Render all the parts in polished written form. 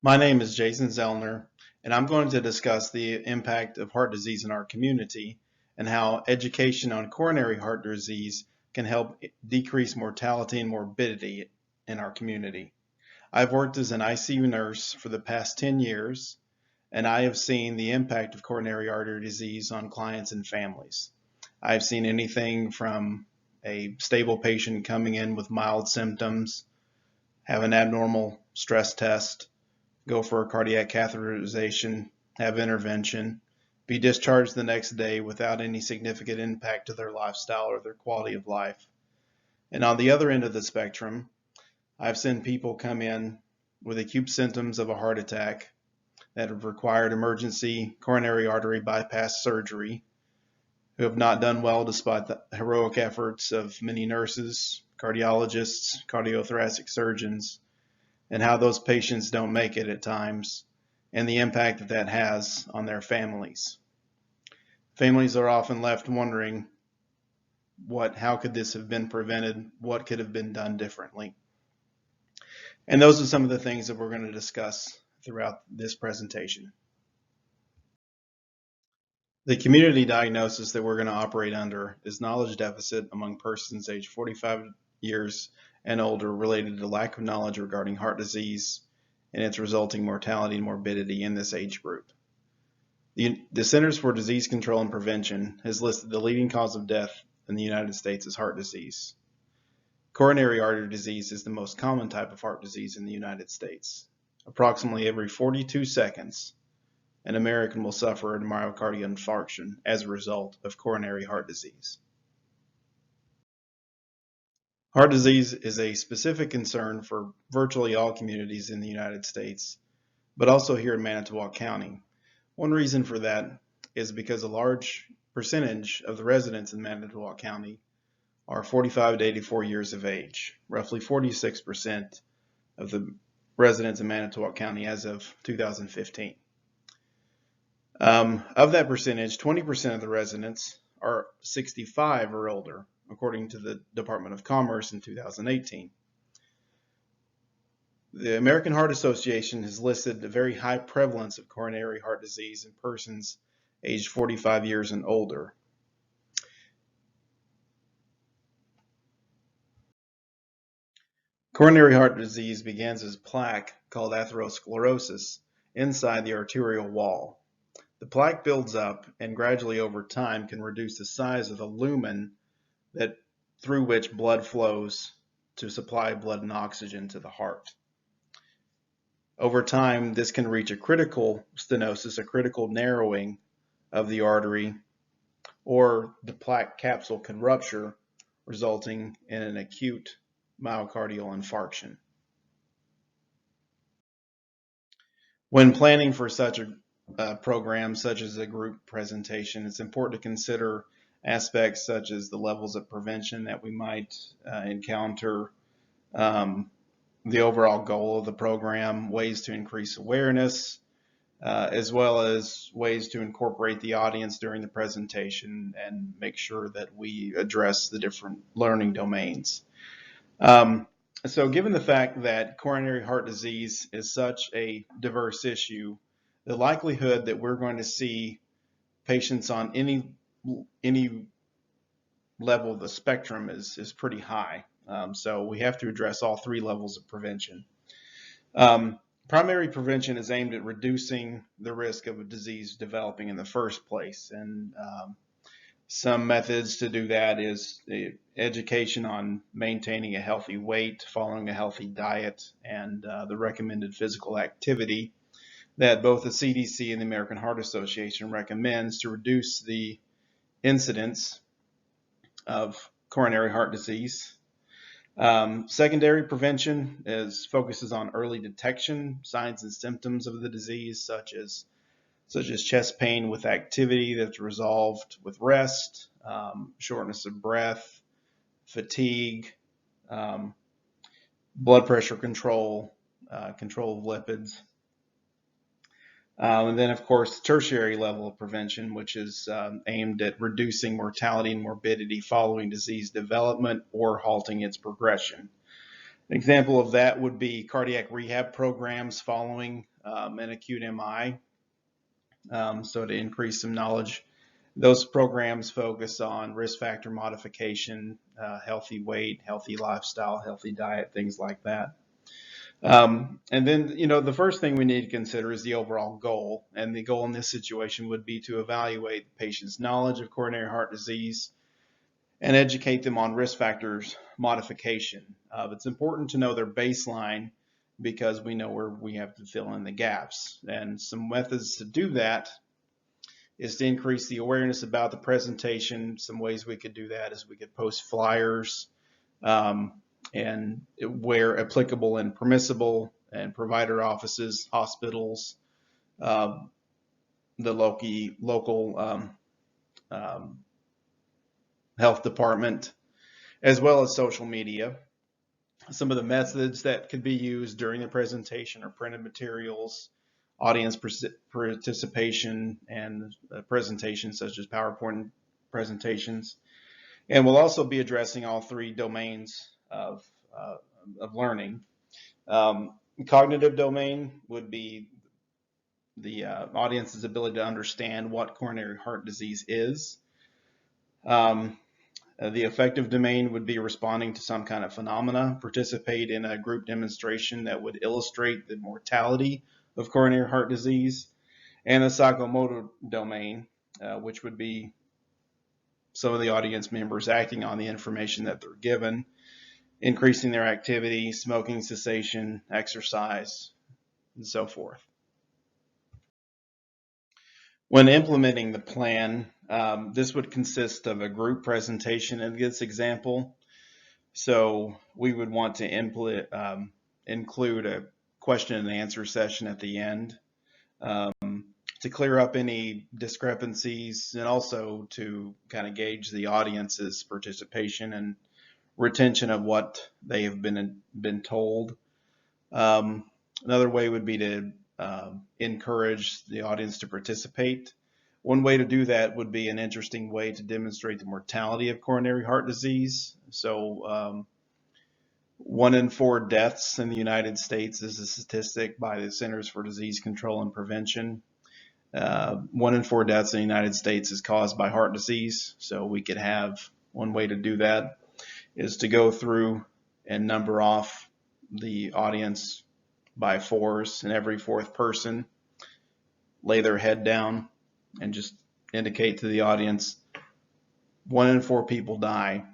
My name is Jason Zellner, and I'm going to discuss the impact of heart disease in our community and how education on coronary heart disease can help decrease mortality and morbidity in our community. I've worked as an ICU nurse for the past 10 years, and I have seen the impact of coronary artery disease on clients and families. I've seen anything from a stable patient coming in with mild symptoms, have an abnormal stress test, go for a cardiac catheterization, have intervention, be discharged the next day without any significant impact to their lifestyle or their quality of life. And on the other end of the spectrum, I've seen people come in with acute symptoms of a heart attack that have required emergency coronary artery bypass surgery, who have not done well despite the heroic efforts of many nurses, cardiologists, cardiothoracic surgeons, and how those patients don't make it at times, and the impact that that has on their families. Families are often left wondering how could this have been prevented? What could have been done differently? And those are some of the things that we're going to discuss throughout this presentation. The community diagnosis that we're going to operate under is knowledge deficit among persons aged 45 years and older related to lack of knowledge regarding heart disease and its resulting mortality and morbidity in this age group. The Centers for Disease Control and Prevention has listed the leading cause of death in the United States as heart disease. Coronary artery disease is the most common type of heart disease in the United States. Approximately every 42 seconds, an American will suffer a myocardial infarction as a result of coronary heart disease. Heart disease is a specific concern for virtually all communities in the United States, but also here in Manitowoc County. One reason for that is because a large percentage of the residents in Manitowoc County are 45 to 84 years of age, roughly 46% of the residents in Manitowoc County as of 2015. Of that percentage, 20% of the residents are 65 or older, according to the Department of Commerce in 2018. The American Heart Association has listed a very high prevalence of coronary heart disease in persons aged 45 years and older. Coronary heart disease begins as plaque called atherosclerosis inside the arterial wall. The plaque builds up and gradually over time can reduce the size of the lumen through which blood flows to supply blood and oxygen to the heart. Over time, this can reach a critical stenosis, a critical narrowing of the artery, or the plaque capsule can rupture, resulting in an acute myocardial infarction. When planning for such a program, such as a group presentation, it's important to consider aspects such as the levels of prevention that we might encounter, the overall goal of the program, ways to increase awareness, as well as ways to incorporate the audience during the presentation and make sure that we address the different learning domains. So given the fact that coronary heart disease is such a diverse issue, the likelihood that we're going to see patients on any level of the spectrum is pretty high. So we have to address all three levels of prevention. Primary prevention is aimed at reducing the risk of a disease developing in the first place. And some methods to do that is the education on maintaining a healthy weight, following a healthy diet, and the recommended physical activity that both the CDC and the American Heart Association recommends to reduce the incidence of coronary heart disease. Secondary prevention focuses on early detection, signs and symptoms of the disease, such as chest pain with activity that's resolved with rest, shortness of breath, fatigue, blood pressure control, control of lipids. And then, of course, tertiary level of prevention, which is aimed at reducing mortality and morbidity following disease development or halting its progression. An example of that would be cardiac rehab programs following and acute MI. So to increase some knowledge, those programs focus on risk factor modification, healthy weight, healthy lifestyle, healthy diet, things like that. And then, the first thing we need to consider is the overall goal. And the goal in this situation would be to evaluate the patient's knowledge of coronary heart disease and educate them on risk factors modification. It's important to know their baseline because we know where we have to fill in the gaps. And some methods to do that is to increase the awareness about the presentation. Some ways we could do that is we could post flyers, and where applicable and permissible, and provider offices, hospitals, the local health department, as well as social media. Some of the methods that could be used during the presentation are printed materials, audience participation, and presentations such as PowerPoint presentations. And we'll also be addressing all three domains of learning. Cognitive domain would be the audience's ability to understand what coronary heart disease is. The affective domain would be responding to some kind of phenomena, participate in a group demonstration that would illustrate the mortality of coronary heart disease. And the psychomotor domain, which would be some of the audience members acting on the information that they're given, increasing their activity, smoking cessation, exercise, and so forth. When implementing the plan, this would consist of a group presentation in this example. So we would want to include a question and answer session at the end to clear up any discrepancies, and also to kind of gauge the audience's participation and retention of what they have been told. Another way would be to encourage the audience to participate. One way to do that would be an interesting way to demonstrate the mortality of coronary heart disease. So 1 in 4 deaths in the United States is a statistic by the Centers for Disease Control and Prevention. 1 in 4 deaths in the United States is caused by heart disease. So we could have one way to do that is to go through and number off the audience by 4s, and every 4th person lay their head down and just indicate to the audience 1 in 4 people die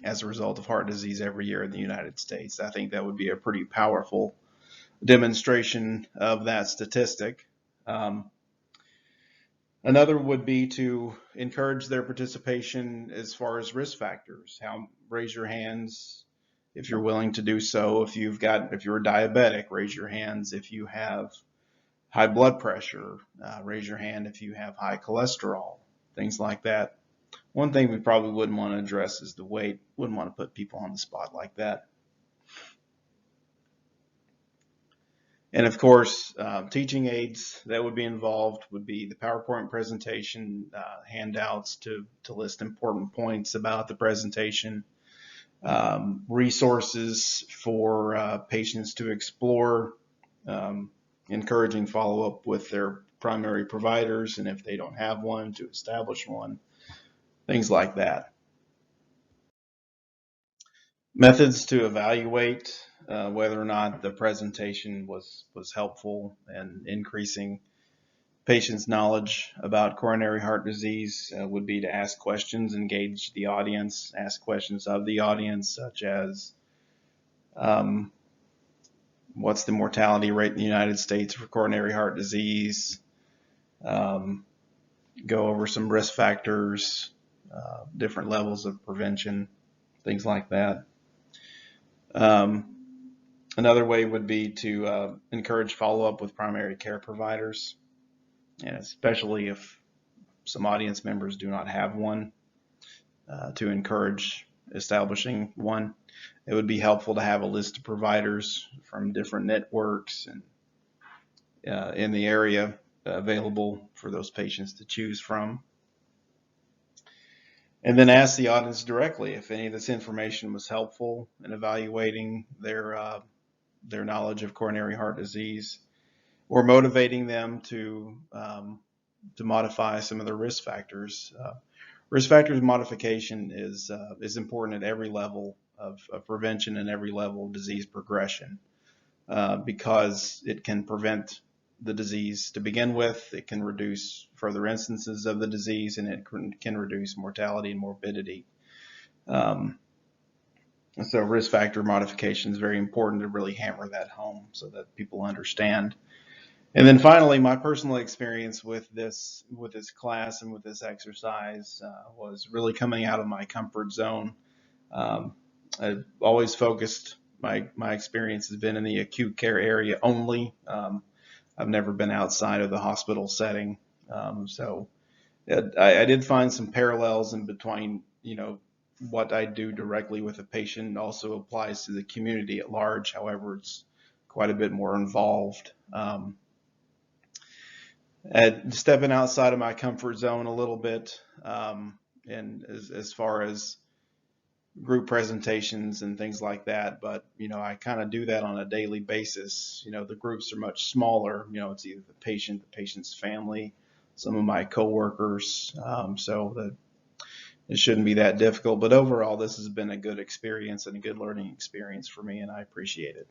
as a result of heart disease every year in the United States. I think that would be a pretty powerful demonstration of that statistic. Another would be to encourage their participation as far as risk factors. Raise your hands if you're willing to do so. If you're diabetic, raise your hands. If you have high blood pressure, raise your hand. If you have high cholesterol, things like that. One thing we probably wouldn't want to address is the weight. Wouldn't want to put people on the spot like that. And of course, teaching aids that would be involved would be the PowerPoint presentation, handouts to list important points about the presentation, resources for patients to explore, encouraging follow-up with their primary providers, and if they don't have one, to establish one, things like that. Methods to evaluate whether or not the presentation was helpful and increasing patients' knowledge about coronary heart disease would be to ask questions, engage the audience, ask questions of the audience, such as what's the mortality rate in the United States for coronary heart disease, go over some risk factors, different levels of prevention, things like that. Another way would be to encourage follow-up with primary care providers, and especially if some audience members do not have one, to encourage establishing one. It would be helpful to have a list of providers from different networks and in the area available for those patients to choose from. And then ask the audience directly if any of this information was helpful in evaluating their knowledge of coronary heart disease. or motivating them to modify some of the risk factors. Risk factors modification is important at every level of prevention and every level of disease progression, because it can prevent the disease to begin with. It can reduce further instances of the disease, and it can reduce mortality and morbidity. So risk factor modification is very important to really hammer that home so that people understand. And then finally, my personal experience with this class and with this exercise was really coming out of my comfort zone. I've always focused, my experience has been in the acute care area only. I've never been outside of the hospital setting. So I did find some parallels in between, what I do directly with a patient also applies to the community at large. However, it's quite a bit more involved. Stepping outside of my comfort zone a little bit, and as far as group presentations and things like that. But, I kind of do that on a daily basis. The groups are much smaller. It's either the patient's family, some of my coworkers. So that it shouldn't be that difficult. But overall, this has been a good experience and a good learning experience for me, and I appreciate it.